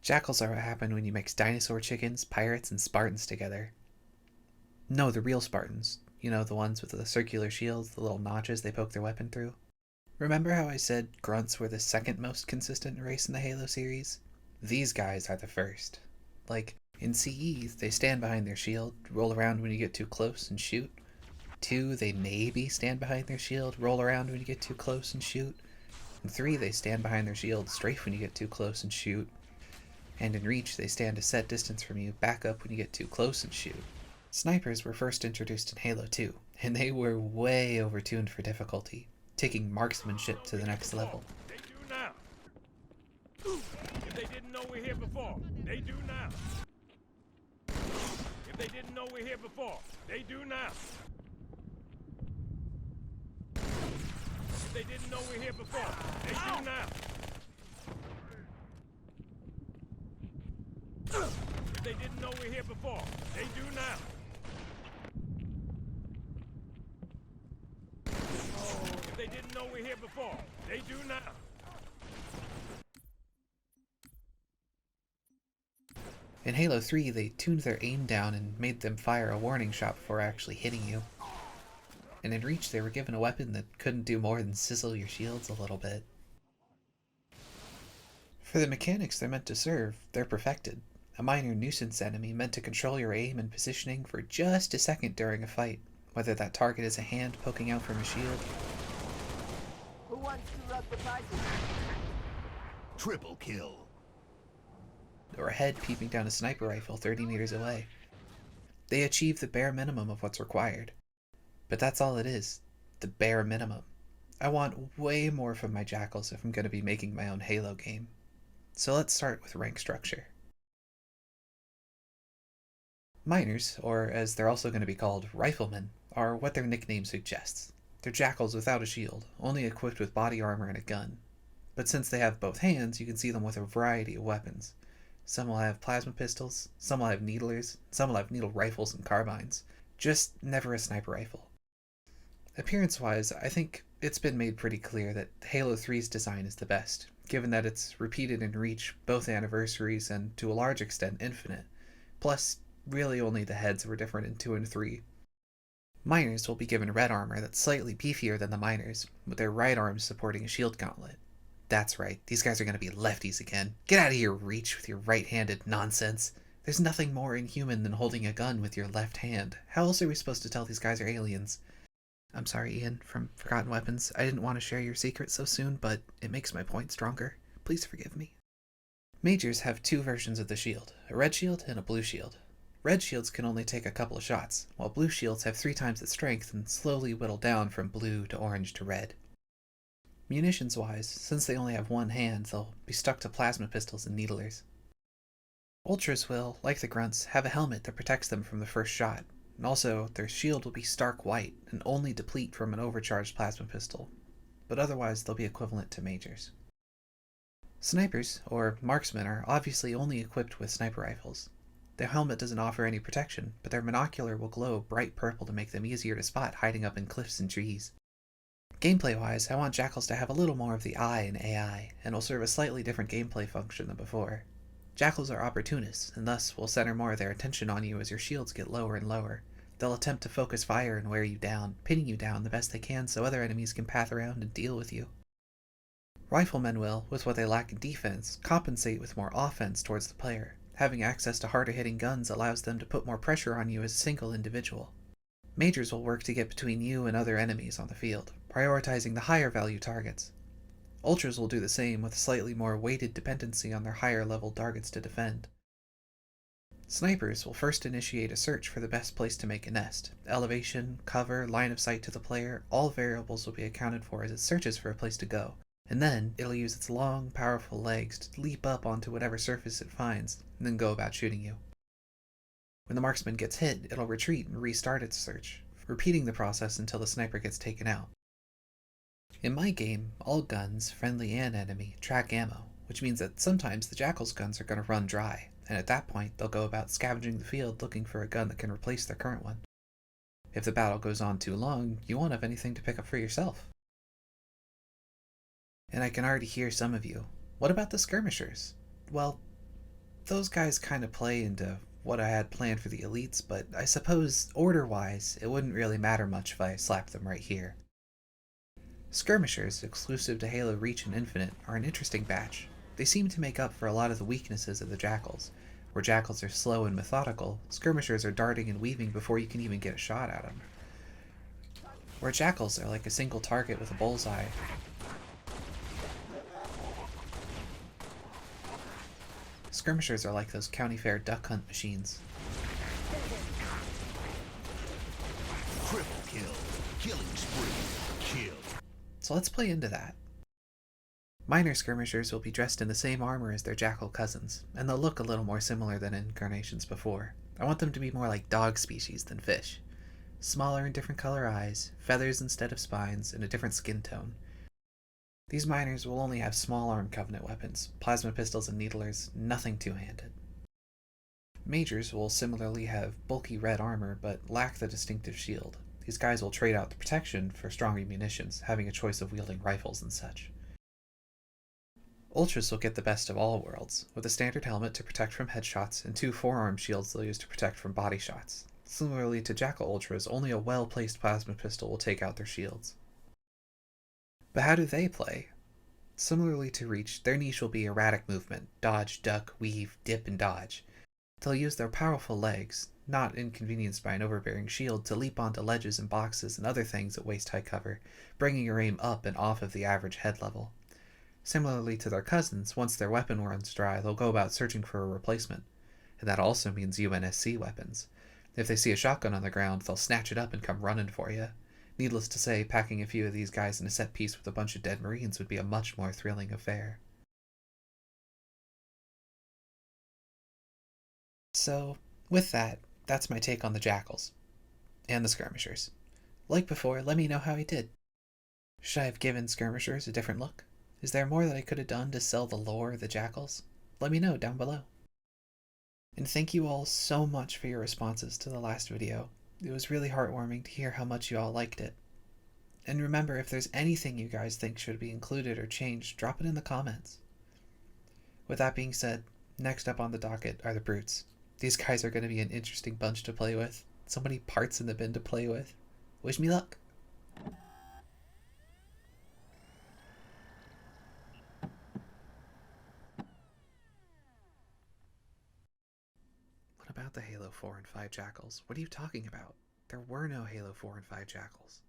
Jackals are what happen when you mix dinosaur chickens, pirates, and Spartans together. No, the real Spartans. You know, the ones with the circular shields, the little notches they poke their weapon through. Remember how I said grunts were the second most consistent race in the Halo series? These guys are the first. Like, in CE, they stand behind their shield, roll around when you get too close, and shoot. 2, they maybe stand behind their shield, roll around when you get too close, and shoot. And 3, they stand behind their shield, strafe when you get too close, and shoot. And in Reach, they stand a set distance from you, back up when you get too close, and shoot. Snipers were first introduced in Halo 2, and they were way overtuned for difficulty, taking marksmanship to the next level. They do now. If they didn't know we're here before, they do now. If they didn't know we're here before, they do now. If they didn't know we're here before, they do now. If they didn't know we're here before, they do now. If they didn't know we're here before, they do now. In Halo 3, they tuned their aim down and made them fire a warning shot before actually hitting you. And in Reach, they were given a weapon that couldn't do more than sizzle your shields a little bit. For the mechanics they're meant to serve, they're perfected. A minor nuisance enemy meant to control your aim and positioning for just a second during a fight, whether that target is a hand poking out from a shield. Who wants to rub the bicycle? Triple kill. Or a head peeping down a sniper rifle 30 meters away. They achieve the bare minimum of what's required. But that's all it is, the bare minimum. I want way more from my Jackals if I'm going to be making my own Halo game. So let's start with rank structure. Miners, or as they're also going to be called, riflemen, are what their nickname suggests. They're Jackals without a shield, only equipped with body armor and a gun. But since they have both hands, you can see them with a variety of weapons. Some will have plasma pistols, some will have needlers, some will have needle rifles and carbines. Just never a sniper rifle. Appearance-wise, I think it's been made pretty clear that Halo 3's design is the best, given that it's repeated in Reach, both anniversaries, and to a large extent Infinite. Plus, really only the heads were different in 2 and 3. Miners will be given red armor that's slightly beefier than the miners, with their right arms supporting a shield gauntlet. That's right, these guys are going to be lefties again. Get out of here, Reach, with your right-handed nonsense. There's nothing more inhuman than holding a gun with your left hand. How else are we supposed to tell these guys are aliens? I'm sorry, Ian, from Forgotten Weapons. I didn't want to share your secret so soon, but it makes my point stronger. Please forgive me. Majors have 2 versions of the shield, a red shield and a blue shield. Red shields can only take a couple of shots, while blue shields have 3 times its strength and slowly whittle down from blue to orange to red. Munitions-wise, since they only have one hand, they'll be stuck to plasma pistols and needlers. Ultras will, like the grunts, have a helmet that protects them from the first shot, and also their shield will be stark white and only deplete from an overcharged plasma pistol, but otherwise they'll be equivalent to majors. Snipers, or marksmen, are obviously only equipped with sniper rifles. Their helmet doesn't offer any protection, but their monocular will glow bright purple to make them easier to spot hiding up in cliffs and trees. Gameplay-wise, I want Jackals to have a little more of the eye in AI, and will serve a slightly different gameplay function than before. Jackals are opportunists, and thus will center more of their attention on you as your shields get lower and lower. They'll attempt to focus fire and wear you down, pinning you down the best they can so other enemies can path around and deal with you. Riflemen will, with what they lack in defense, compensate with more offense towards the player. Having access to harder-hitting guns allows them to put more pressure on you as a single individual. Majors will work to get between you and other enemies on the field, prioritizing the higher-value targets. Ultras will do the same with a slightly more weighted dependency on their higher-level targets to defend. Snipers will first initiate a search for the best place to make a nest. Elevation, cover, line of sight to the player, all variables will be accounted for as it searches for a place to go. And then, it'll use its long, powerful legs to leap up onto whatever surface it finds, and then go about shooting you. When the marksman gets hit, it'll retreat and restart its search, repeating the process until the sniper gets taken out. In my game, all guns, friendly and enemy, track ammo, which means that sometimes the Jackal's guns are going to run dry, and at that point they'll go about scavenging the field looking for a gun that can replace their current one. If the battle goes on too long, you won't have anything to pick up for yourself. And I can already hear some of you. What about the skirmishers? Well, those guys kind of play into what I had planned for the elites, but I suppose order-wise, it wouldn't really matter much if I slapped them right here. Skirmishers, exclusive to Halo Reach and Infinite, are an interesting batch. They seem to make up for a lot of the weaknesses of the Jackals. Where Jackals are slow and methodical, Skirmishers are darting and weaving before you can even get a shot at them. Where Jackals are like a single target with a bullseye, Skirmishers are like those county fair duck hunt machines. Triple kill. Killing spree. Kill. So let's play into that. Minor Skirmishers will be dressed in the same armor as their Jackal cousins, and they'll look a little more similar than incarnations before. I want them to be more like dog species than fish. Smaller and different color eyes, feathers instead of spines, and a different skin tone. These miners will only have small arm Covenant weapons, plasma pistols and needlers, nothing two-handed. Majors will similarly have bulky red armor, but lack the distinctive shield. These guys will trade out the protection for stronger munitions, having a choice of wielding rifles and such. Ultras will get the best of all worlds, with a standard helmet to protect from headshots and 2 forearm shields they'll use to protect from body shots. Similarly to Jackal Ultras, only a well-placed plasma pistol will take out their shields. But how do they play? Similarly to Reach, their niche will be erratic movement, dodge, duck, weave, dip, and dodge. They'll use their powerful legs, not inconvenienced by an overbearing shield, to leap onto ledges and boxes and other things at waist-high cover, bringing your aim up and off of the average head level. Similarly to their cousins, once their weapon runs dry, they'll go about searching for a replacement. And that also means UNSC weapons. If they see a shotgun on the ground, they'll snatch it up and come running for you. Needless to say, packing a few of these guys in a set piece with a bunch of dead Marines would be a much more thrilling affair. So, with that, that's my take on the Jackals. And the Skirmishers. Like before, let me know how I did. Should I have given Skirmishers a different look? Is there more that I could have done to sell the lore of the Jackals? Let me know down below. And thank you all so much for your responses to the last video. It was really heartwarming to hear how much you all liked it. And remember, if there's anything you guys think should be included or changed, drop it in the comments. With that being said, next up on the docket are the Brutes. These guys are going to be an interesting bunch to play with. So many parts in the bin to play with. Wish me luck! What about the Halo 4 and 5 Jackals? What are you talking about? There were no Halo 4 and 5 Jackals.